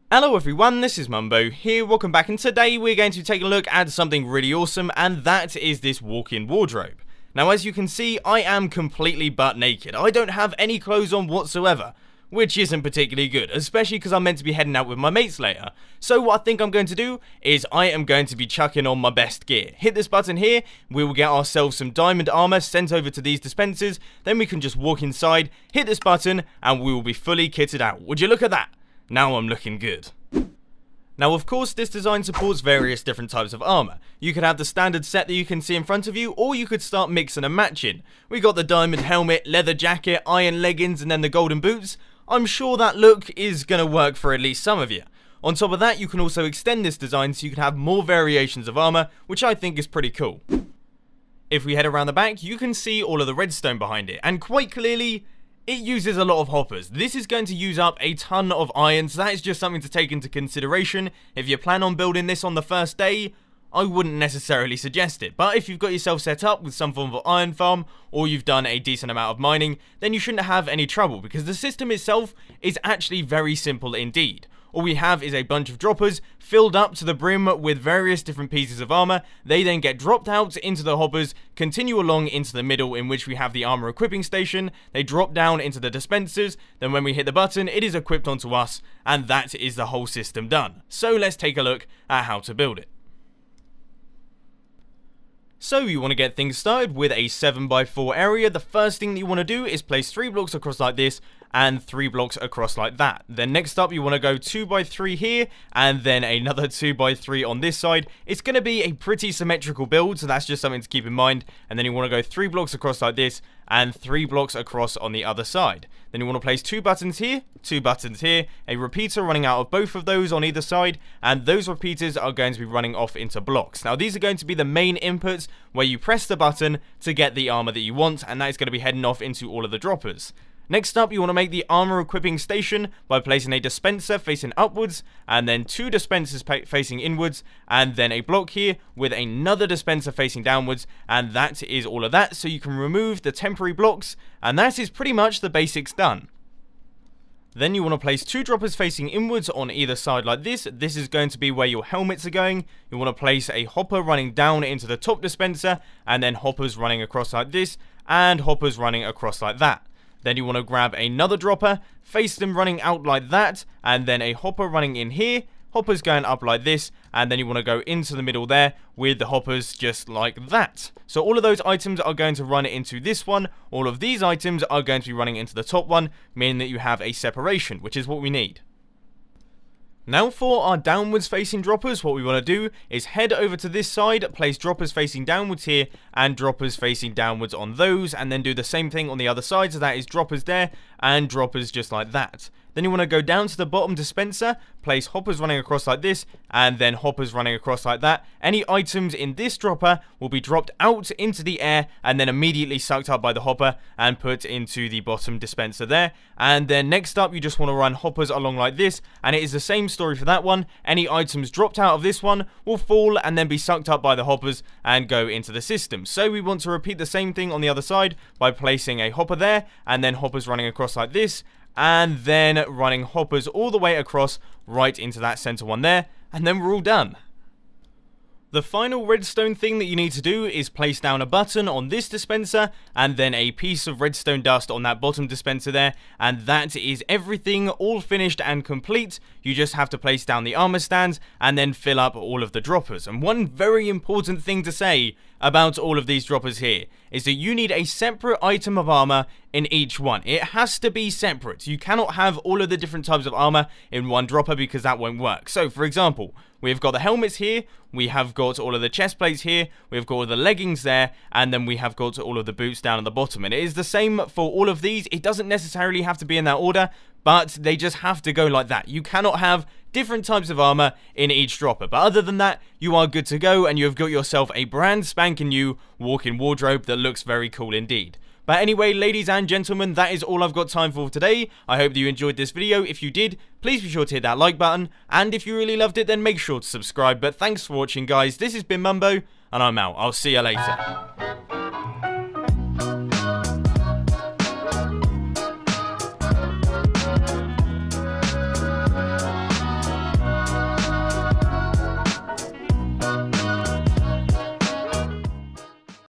Hello everyone, this is Mumbo here, welcome back, and today we're going to take a look at something really awesome, and that is this walk-in wardrobe. Now as you can see, I am completely butt naked. I don't have any clothes on whatsoever, which isn't particularly good, especially because I'm meant to be heading out with my mates later. So what I think I'm going to do is I am going to be chucking on my best gear. Hit this button here, we will get ourselves some diamond armor sent over to these dispensers, then we can just walk inside, hit this button, and we will be fully kitted out. Would you look at that? Now I'm looking good. Now of course this design supports various different types of armor. You could have the standard set that you can see in front of you, or you could start mixing and matching. We got the diamond helmet, leather jacket, iron leggings, and then the golden boots. I'm sure that look is going to work for at least some of you. On top of that, you can also extend this design so you can have more variations of armor, which I think is pretty cool. If we head around the back, you can see all of the redstone behind it, and quite clearly, it uses a lot of hoppers. This is going to use up a ton of iron, so that is just something to take into consideration. If you plan on building this on the first day, I wouldn't necessarily suggest it. But if you've got yourself set up with some form of iron farm, or you've done a decent amount of mining, then you shouldn't have any trouble, because the system itself is actually very simple indeed. All we have is a bunch of droppers filled up to the brim with various different pieces of armor. They then get dropped out into the hoppers, continue along into the middle in which we have the armor equipping station. They drop down into the dispensers, then when we hit the button, it is equipped onto us, and that is the whole system done. So let's take a look at how to build it. So you want to get things started with a 7x4 area. The first thing that you want to do is place 3 blocks across like this and 3 blocks across like that. Then next up you want to go 2x3 here and then another 2x3 on this side. It's going to be a pretty symmetrical build, so that's just something to keep in mind. And then you want to go 3 blocks across like this and 3 blocks across on the other side. Then you want to place 2 buttons here, 2 buttons here, a repeater running out of both of those on either side, and those repeaters are going to be running off into blocks. Now these are going to be the main inputs where you press the button to get the armor that you want, and that is going to be heading off into all of the droppers. Next up, you want to make the armor equipping station by placing a dispenser facing upwards, and then 2 dispensers facing inwards, and then a block here with another dispenser facing downwards, and that is all of that. So you can remove the temporary blocks, and that is pretty much the basics done. Then you want to place 2 droppers facing inwards on either side like this. This is going to be where your helmets are going. You want to place a hopper running down into the top dispenser, and then hoppers running across like this, and hoppers running across like that. Then you want to grab another dropper, face them running out like that, and then a hopper running in here, hoppers going up like this, and then you want to go into the middle there with the hoppers just like that. So all of those items are going to run into this one, all of these items are going to be running into the top one, meaning that you have a separation, which is what we need. Now for our downwards facing droppers, what we want to do is head over to this side, place droppers facing downwards here, and droppers facing downwards on those, and then do the same thing on the other side, so that is droppers there, and droppers just like that. Then you want to go down to the bottom dispenser, place hoppers running across like this, and then hoppers running across like that. Any items in this dropper will be dropped out into the air, and then immediately sucked up by the hopper, and put into the bottom dispenser there. And then next up, you just want to run hoppers along like this, and it is the same story for that one. Any items dropped out of this one will fall, and then be sucked up by the hoppers, and go into the system. So we want to repeat the same thing on the other side, by placing a hopper there, and then hoppers running across like this, and then running hoppers all the way across right into that center one there, and then we're all done. The final redstone thing that you need to do is place down a button on this dispenser, and then a piece of redstone dust on that bottom dispenser there, and that is everything all finished and complete. You just have to place down the armor stands, and then fill up all of the droppers. And one very important thing to say about all of these droppers here is that you need a separate item of armor in each one. It has to be separate. You cannot have all of the different types of armor in one dropper, because that won't work. So for example, we've got the helmets here, we have got all of the chest plates here, we've got all the leggings there, and then we have got all of the boots down at the bottom. And it is the same for all of these. It doesn't necessarily have to be in that order, but they just have to go like that. You cannot have different types of armor in each dropper. But other than that, you are good to go, and you have got yourself a brand spanking new walk-in wardrobe that looks very cool indeed. But anyway, ladies and gentlemen, that is all I've got time for today. I hope that you enjoyed this video. If you did, please be sure to hit that like button, and if you really loved it, then make sure to subscribe. But thanks for watching, guys. This has been Mumbo, and I'm out. I'll see you later.